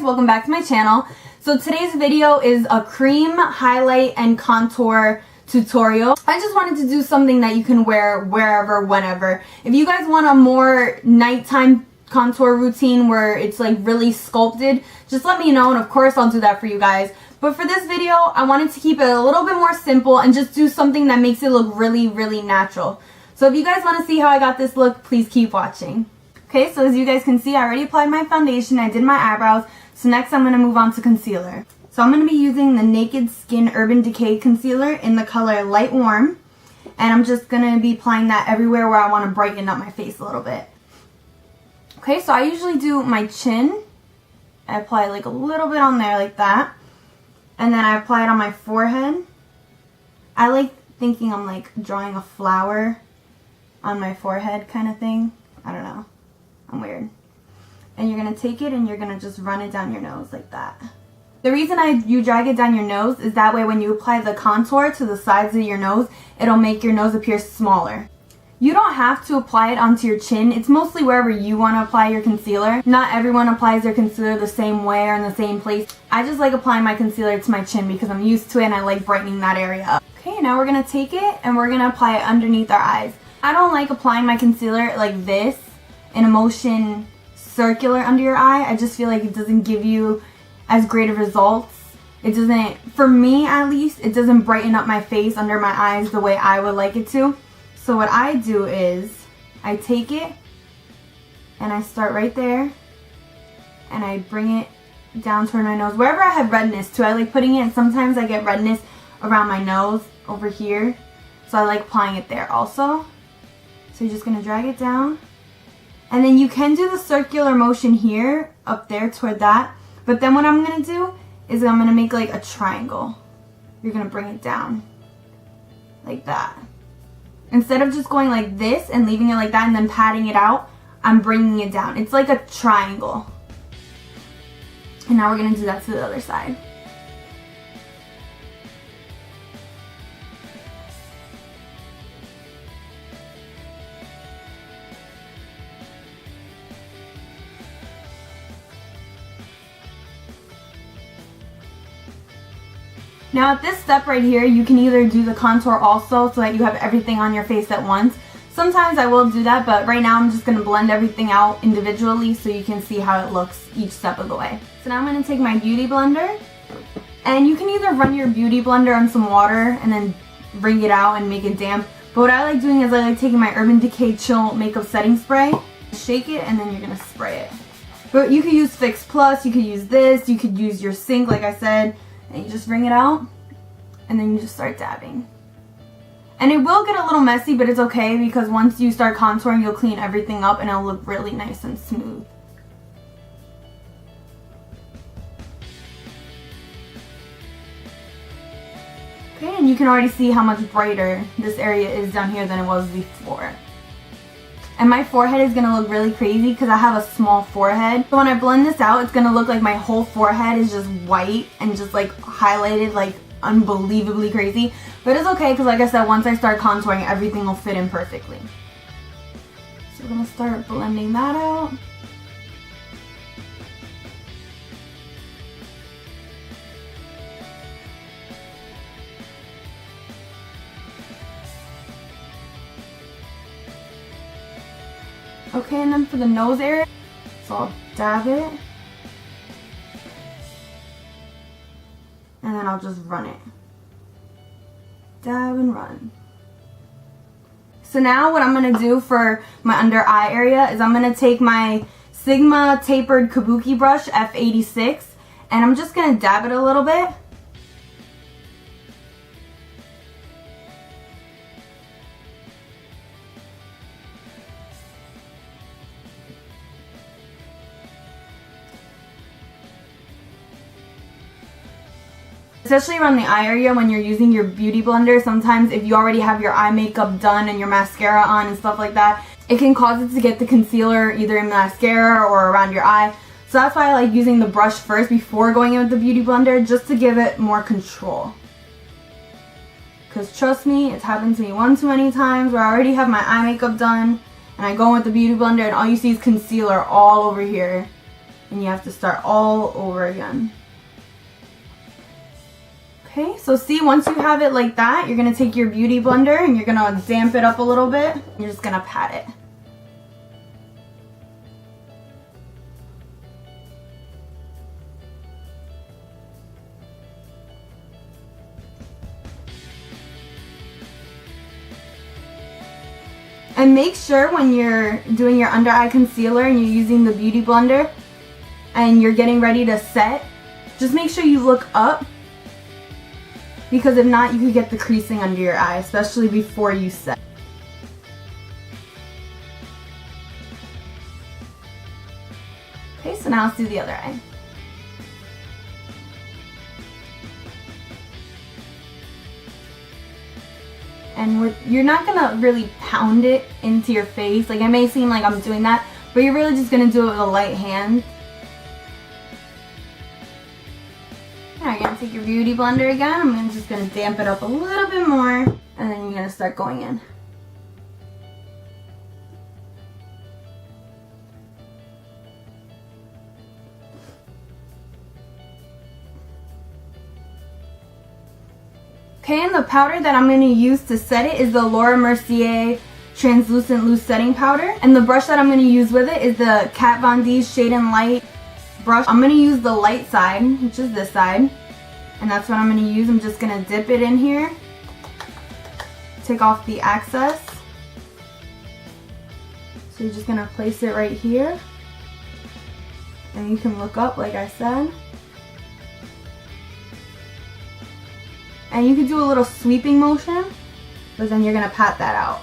welcome back to my channel. So today's video is a cream highlight and contour tutorial. I just wanted to do something that you can wear wherever, whenever. If you guys want a more nighttime contour routine where it's like really sculpted, just let me know and of course I'll do that for you guys. But for this video, I wanted to keep it a little bit more simple and just do something that makes it look really, really natural. So if you guys want to see how I got this look, please keep watching. Okay, so as you guys can see, I already applied my foundation, I did my eyebrows, so next I'm going to move on to concealer. So I'm going to be using the Naked Skin Urban Decay Concealer in the color Light Warm, and I'm just going to be applying that everywhere where I want to brighten up my face a little bit. Okay, so I usually do my chin. I apply like a little bit on there like that, and then I apply it on my forehead. I like thinking I'm like drawing a flower on my forehead kind of thing. I don't know. I'm weird. And you're going to take it and you're going to just run it down your nose like that. The reason you drag it down your nose is that way when you apply the contour to the sides of your nose, it'll make your nose appear smaller. You don't have to apply it onto your chin. It's mostly wherever you want to apply your concealer. Not everyone applies their concealer the same way or in the same place. I just like applying my concealer to my chin because I'm used to it and I like brightening that area up. Okay, now we're going to take it and we're going to apply it underneath our eyes. I don't like applying my concealer like this in a motion circular under your eye. I just feel like it doesn't give you as great of results. It doesn't, for me at least, it doesn't brighten up my face under my eyes the way I would like it to. So what I do is I take it and I start right there and I bring it down toward my nose. Wherever I have redness too, I like putting it, and sometimes I get redness around my nose over here. So I like applying it there also. So you're just going to drag it down. And then you can do the circular motion here, up there toward that. But then what I'm going to do is I'm going to make like a triangle. You're going to bring it down like that. Instead of just going like this and leaving it like that and then patting it out, I'm bringing it down. It's like a triangle. And now we're going to do that to the other side. Now at this step right here, you can either do the contour also so that you have everything on your face at once. Sometimes I will do that, but right now I'm just going to blend everything out individually so you can see how it looks each step of the way. So now I'm going to take my beauty blender, and you can either run your beauty blender on some water and then wring it out and make it damp. But what I like doing is I like taking my Urban Decay Chill Makeup Setting Spray, shake it, and then you're going to spray it. But you could use Fix Plus, you could use this, you could use your sink like I said. And you just bring it out, and then you just start dabbing. And it will get a little messy, but it's okay because once you start contouring, you'll clean everything up and it'll look really nice and smooth. Okay, and you can already see how much brighter this area is down here than it was before. And my forehead is going to look really crazy because I have a small forehead. So when I blend this out, it's going to look like my whole forehead is just white and just like highlighted like unbelievably crazy. But it's okay because like I said, once I start contouring, everything will fit in perfectly. So we're going to start blending that out. Okay, and then for the nose area, so I'll dab it, and then I'll just run it. Dab and run. So now what I'm going to do for my under eye area is I'm going to take my Sigma Tapered Kabuki brush F86, and I'm just going to dab it a little bit. Especially around the eye area when you're using your beauty blender, sometimes if you already have your eye makeup done and your mascara on and stuff like that, it can cause it to get the concealer either in mascara or around your eye. So that's why I like using the brush first before going in with the beauty blender, just to give it more control. Because trust me, it's happened to me one too many times where I already have my eye makeup done and I go with the beauty blender and all you see is concealer all over here. and you have to start all over again. Okay, so see, once you have it like that, you're going to take your beauty blender and you're going to damp it up a little bit. You're just going to pat it. And make sure when you're doing your under eye concealer and you're using the beauty blender and you're getting ready to set, just make sure you look up, because if not, you could get the creasing under your eye, especially before you set. Okay, so now let's do the other eye. And you're not gonna really pound it into your face. Like, it may seem like I'm doing that, but you're really just gonna do it with a light hand. Now you're gonna take your beauty blender again. I'm just gonna damp it up a little bit more, and then you're gonna start going in. Okay, and the powder that I'm going to use to set it is the Laura Mercier Translucent Loose Setting Powder. And the brush that I'm going to use with it is the Kat Von D Shade and Light brush. I'm going to use the light side, which is this side. And that's what I'm going to use. I'm just going to dip it in here. Take off the excess. So you're just going to place it right here. And you can look up, like I said. And you can do a little sweeping motion, but then you're going to pat that out.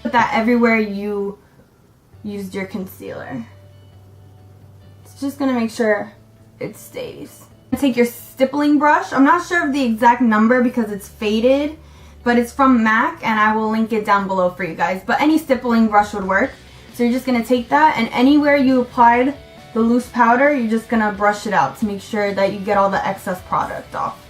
Put that everywhere you used your concealer. It's just going to make sure it stays. Take your stippling brush. I'm not sure of the exact number because it's faded, but it's from MAC, and I will link it down below for you guys. But any stippling brush would work. So you're just going to take that, and anywhere you applied the loose powder, you're just going to brush it out to make sure that you get all the excess product off.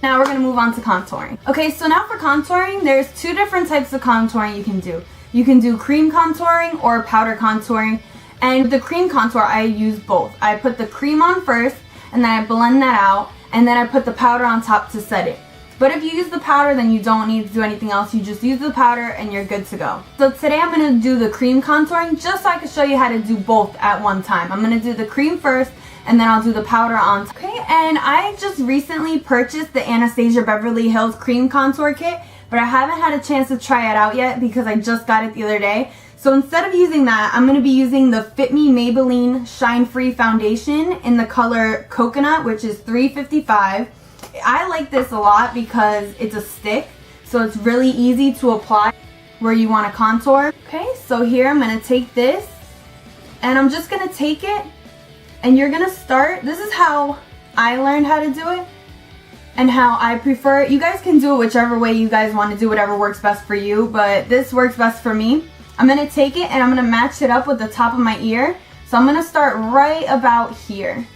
Now we're going to move on to contouring. Okay, so now for contouring, there's two different types of contouring you can do. You can do cream contouring or powder contouring. And the cream contour, I use both. I put the cream on first, and then I blend that out, and then I put the powder on top to set it. But if you use the powder, then you don't need to do anything else. You just use the powder and you're good to go. So today I'm going to do the cream contouring just so I can show you how to do both at one time. I'm going to do the cream first, and then I'll do the powder on top. Okay, and I just recently purchased the Anastasia Beverly Hills Cream Contour Kit, but I haven't had a chance to try it out yet because I just got it the other day. So instead of using that, I'm going to be using the Fit Me Maybelline Shine Free Foundation in the color Coconut, which is $3.55. I like this a lot because it's a stick, so it's really easy to apply where you want to contour. Okay, so here I'm going to take this, and I'm just going to take it, and you're going to start. This is how I learned how to do it and how I prefer it. You guys can do it whichever way you guys want to do, whatever works best for you, but this works best for me. I'm going to take it and I'm going to match it up with the top of my ear. So I'm going to start right about here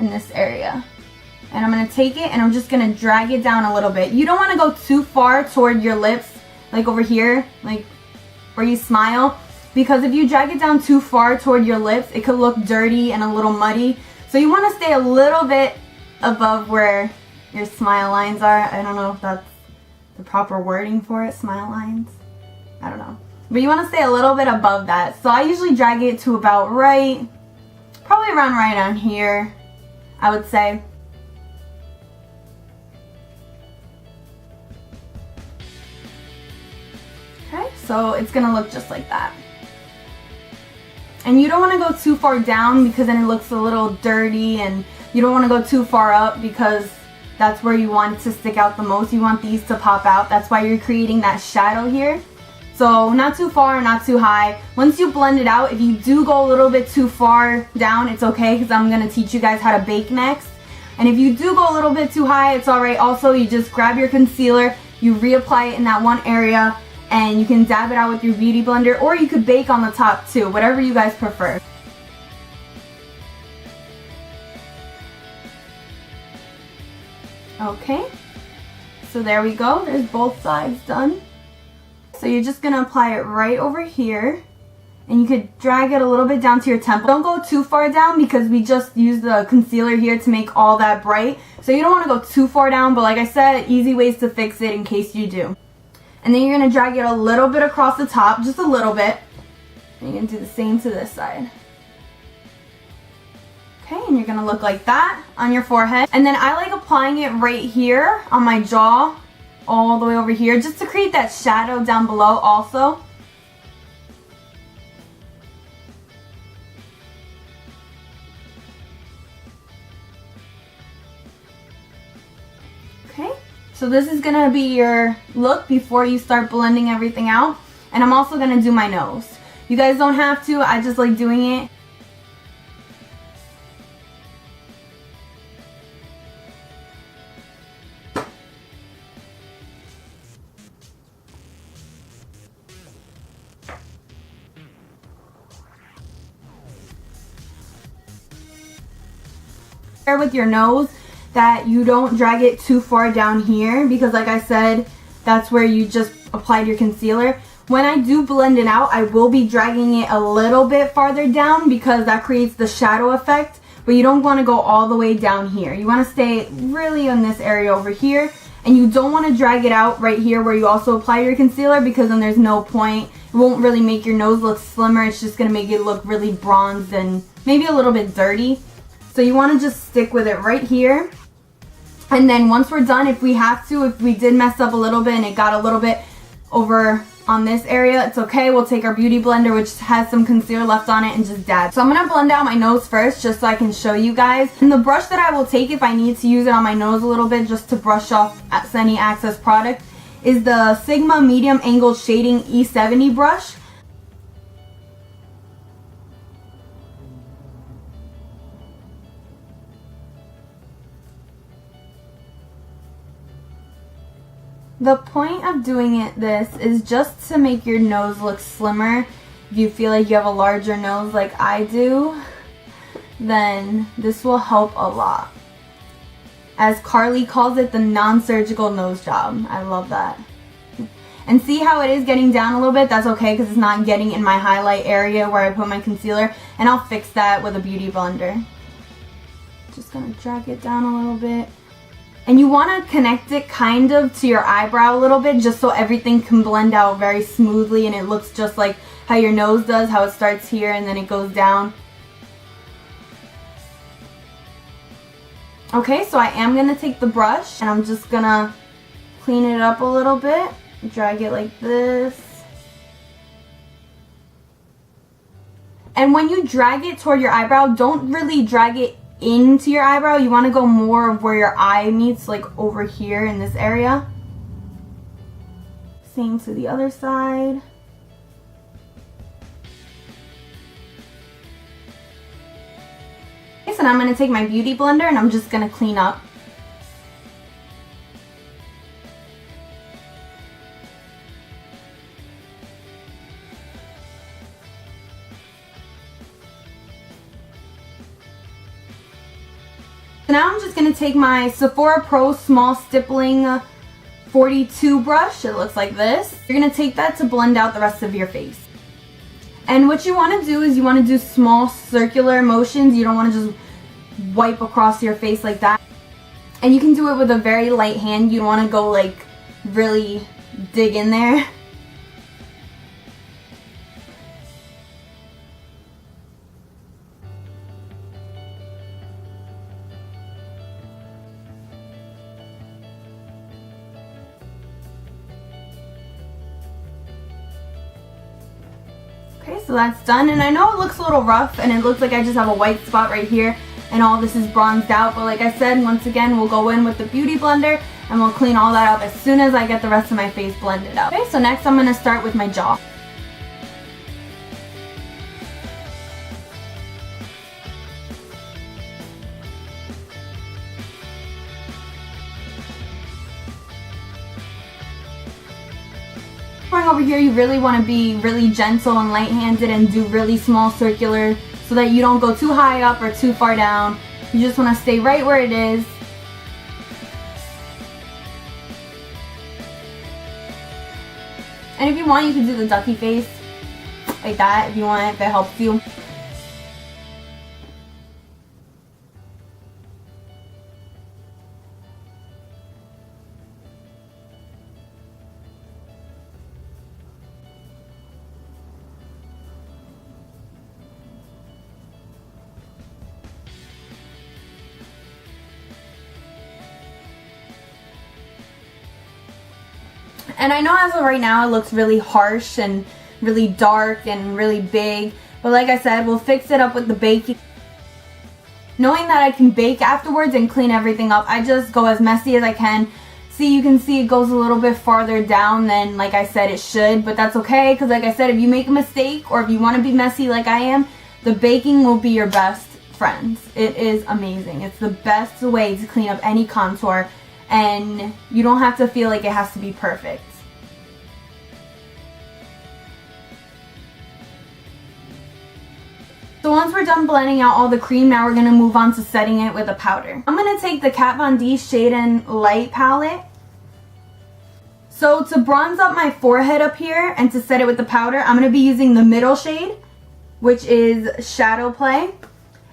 in this area. And I'm going to take it and I'm just going to drag it down a little bit. You don't want to go too far toward your lips, like over here, like where you smile. Because if you drag it down too far toward your lips, it could look dirty and a little muddy. So you want to stay a little bit above where your smile lines are. I don't know if that's the proper wording for it, smile lines. I don't know. But you want to stay a little bit above that. So I usually drag it to about probably around right on here, I would say. Okay, so it's going to look just like that. And you don't want to go too far down because then it looks a little dirty, and you don't want to go too far up because that's where you want it to stick out the most. You want these to pop out. That's why you're creating that shadow here. So not too far, not too high. Once you blend it out, if you do go a little bit too far down, it's okay because I'm going to teach you guys how to bake next. And if you do go a little bit too high, it's alright. Also, you just grab your concealer, you reapply it in that one area, and you can dab it out with your beauty blender, or you could bake on the top too, whatever you guys prefer. Okay, so there we go, there's both sides done. So you're just gonna apply it right over here, and you could drag it a little bit down to your temple. Don't go too far down because we just used the concealer here to make all that bright. So you don't wanna go too far down, but like I said, easy ways to fix it in case you do. And then you're gonna drag it a little bit across the top, just a little bit. And you're gonna do the same to this side. Okay, and you're gonna look like that on your forehead. And then I like applying it right here on my jaw, all the way over here, just to create that shadow down below also. Okay, so this is gonna be your look before you start blending everything out. And I'm also gonna do my nose. You guys don't have to, I just like doing it. With your nose that you don't drag it too far down here, because like I said, that's where you just applied your concealer. When I do blend it out, I will be dragging it a little bit farther down because that creates the shadow effect, but you don't want to go all the way down here. You want to stay really in this area over here, and you don't want to drag it out right here where you also apply your concealer, because then there's no point. It won't really make your nose look slimmer. It's just going to make it look really bronzed and maybe a little bit dirty. So you want to just stick with it right here. And then once we're done, if we have to, if we did mess up a little bit and it got a little bit over on this area, it's okay. We'll take our beauty blender, which has some concealer left on it, and just dab. So I'm going to blend out my nose first just so I can show you guys. And the brush that I will take if I need to use it on my nose a little bit just to brush off any excess product is the Sigma Medium Angled Shading E70 brush. The point of doing this is just to make your nose look slimmer. If you feel like you have a larger nose like I do, then this will help a lot. As Carly calls it, the non-surgical nose job. I love that. And see how it is getting down a little bit? That's okay because it's not getting in my highlight area where I put my concealer, and I'll fix that with a beauty blender. Just gonna drag it down a little bit. And you want to connect it kind of to your eyebrow a little bit just so everything can blend out very smoothly and it looks just like how your nose does, how it starts here and then it goes down. Okay, so I am going to take the brush and I'm just going to clean it up a little bit. Drag it like this. And when you drag it toward your eyebrow, don't really drag it into your eyebrow. You want to go more of where your eye meets, like over here in this area. Same to the other side. Okay, so now I'm going to take my beauty blender and I'm just going to clean up. So now I'm just going to take my Sephora Pro Small Stippling 42 brush. It looks like this. You're going to take that to blend out the rest of your face. And what you want to do is you want to do small circular motions. You don't want to just wipe across your face like that. And you can do it with a very light hand. You don't want to go like really dig in there. Okay, so that's done, and I know it looks a little rough and it looks like I just have a white spot right here and all this is bronzed out, but like I said, once again, we'll go in with the beauty blender and we'll clean all that up as soon as I get the rest of my face blended out. Okay, so next I'm going to start with my jaw. over here, you really want to be really gentle and light-handed and do really small circular so that you don't go too high up or too far down. You just want to stay right where it is. And if you want, you can do the ducky face like that if you want, if it helps you. And I know as of right now it looks really harsh and really dark and really big, but like I said, we'll fix it up with the baking. Knowing that I can bake afterwards and clean everything up, I just go as messy as I can. See, you can see it goes a little bit farther down than, like I said, it should, but that's okay, because like I said, if you make a mistake or if you want to be messy like I am, the baking will be your best friend. It is amazing. It's the best way to clean up any contour, and you don't have to feel like it has to be perfect. So once we're done blending out all the cream, now we're going to move on to setting it with a powder. I'm going to take the Kat Von D Shade and Light palette. So to bronze up my forehead up here and to set it with the powder, I'm going to be using the middle shade, which is Shadow Play.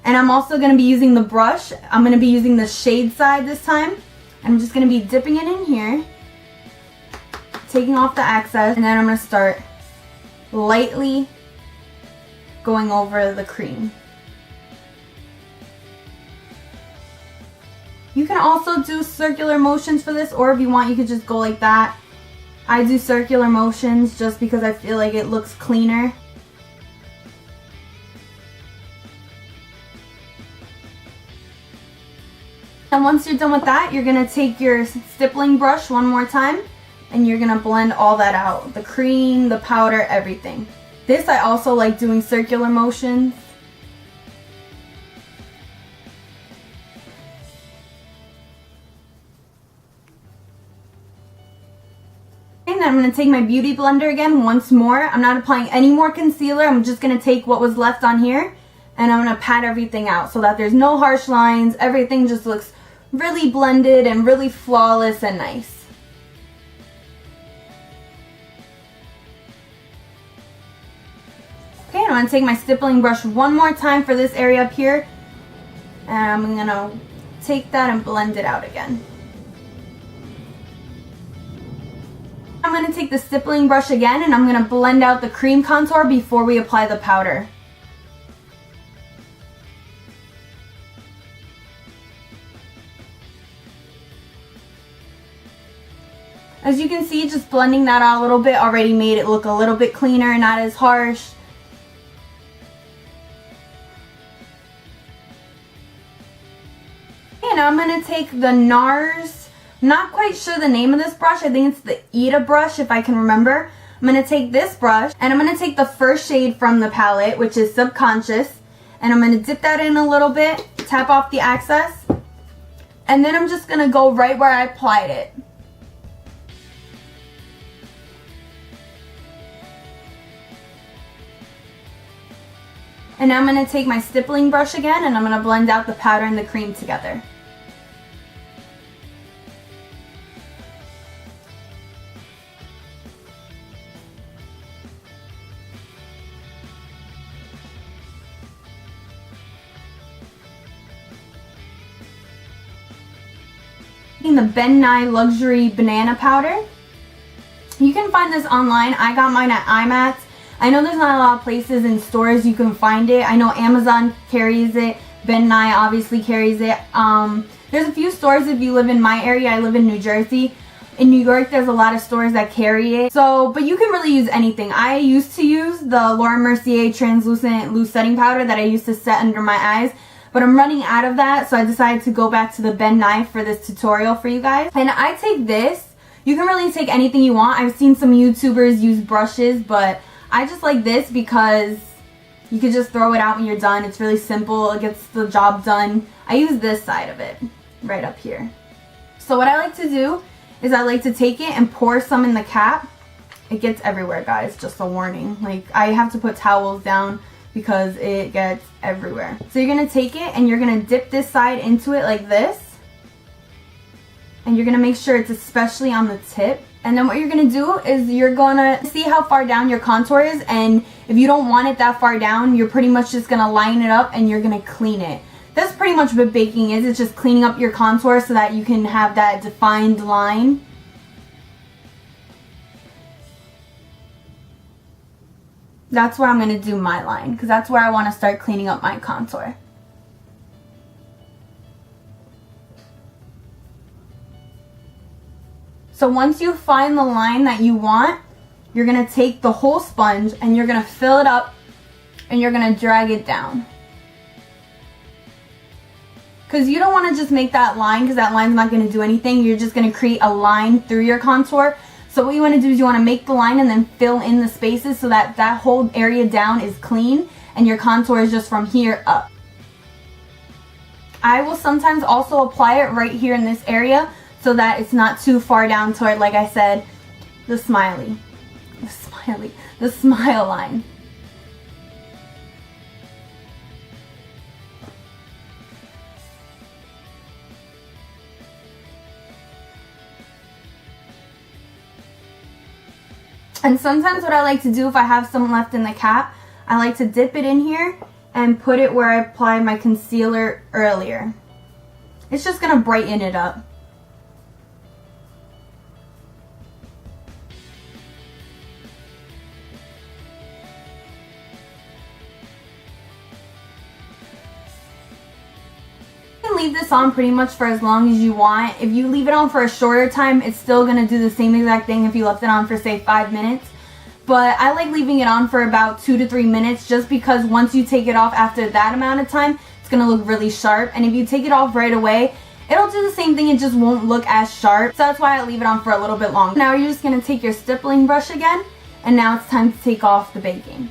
And I'm also going to be using the brush. I'm going to be using the shade side this time. And I'm just going to be dipping it in here, taking off the excess, and then I'm going to start lightly going over the cream. You can also do circular motions for this, or if you want, you could just go like that. I do circular motions just because I feel like it looks cleaner. And once you're done with that, you're going to take your stippling brush one more time and you're going to blend all that out. The cream, the powder, everything. This I also like doing circular motions. And then I'm going to take my beauty blender again once more. I'm not applying any more concealer. I'm just going to take what was left on here and I'm going to pat everything out so that there's no harsh lines. Everything just looks really blended and really flawless and nice. Okay, I'm going to take my stippling brush one more time for this area up here. And I'm going to take that and blend it out again. I'm going to take the stippling brush again and I'm going to blend out the cream contour before we apply the powder. As you can see, just blending that out a little bit already made it look a little bit cleaner, not as harsh. And now I'm going to take the NARS, not quite sure the name of this brush, I think it's the Ita brush if I can remember. I'm going to take this brush and I'm going to take the first shade from the palette, which is Subconscious, and I'm going to dip that in a little bit, tap off the excess, and then I'm just going to go right where I applied it. And now I'm going to take my stippling brush again and I'm going to blend out the powder and the cream together. The Ben Nye Luxury Banana Powder. You can find this online. I got mine at IMATS. I know there's not a lot of places in stores you can find it. I know Amazon carries it. Ben Nye obviously carries it. There's a few stores if you live in my area. I live in New Jersey. In New York, there's a lot of stores that carry it. So, but you can really use anything. I used to use the Laura Mercier Translucent Loose Setting Powder that I used to set under my eyes. But I'm running out of that, so I decided to go back to the Ben Nye for this tutorial for you guys. And I take this. You can really take anything you want. I've seen some YouTubers use brushes, but I just like this because you can just throw it out when you're done. It's really simple. It gets the job done. I use this side of it right up here. So what I like to do is I like to take it and pour some in the cap it gets everywhere, guys. Just a warning. Like, I have to put towels down because it gets everywhere. So you're going to take it and you're going to dip this side into it like this. And you're going to make sure it's especially on the tip. And then what you're going to do is you're going to see how far down your contour is. And if you don't want it that far down, you're pretty much just going to line it up and you're going to clean it. That's pretty much what baking is. It's just cleaning up your contour so that you can have that defined line. That's where I'm going to do my line, because that's where I want to start cleaning up my contour. So once you find the line that you want, you're going to take the whole sponge and you're going to fill it up and you're going to drag it down. Because you don't want to just make that line, because that line's not going to do anything. You're just going to create a line through your contour. So what you want to do is you want to make the line and then fill in the spaces so that that whole area down is clean and your contour is just from here up. I will sometimes also apply it right here in this area so that it's not too far down toward, like I said, the smile line. And sometimes what I like to do if I have some left in the cap, I like to dip it in here and put it where I applied my concealer earlier. It's just going to brighten it up. Leave this on pretty much for as long as you want. If you leave it on for a shorter time, it's still going to do the same exact thing if you left it on for say 5 minutes. But I like leaving it on for about 2 to 3 minutes, just because once you take it off after that amount of time, it's going to look really sharp. And if you take it off right away, it'll do the same thing, it just won't look as sharp. So that's why I leave it on for a little bit longer. Now you're just going to take your stippling brush again, and now it's time to take off the baking.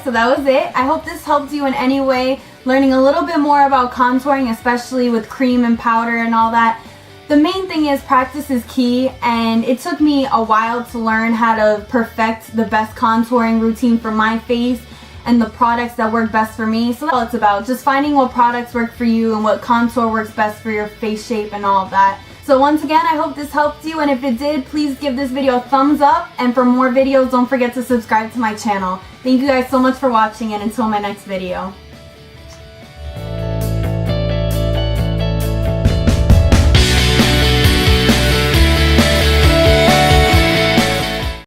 So that was it. I hope this helped you in any way, learning a little bit more about contouring, especially with cream and powder and all that. The main thing is practice is key, and it took me a while to learn how to perfect the best contouring routine for my face and the products that work best for me. So that's all it's about, just finding what products work for you and what contour works best for your face shape and all of that. So once again, I hope this helped you, and if it did, please give this video a thumbs up, and for more videos, don't forget to subscribe to my channel. Thank you guys so much for watching, and until my next video.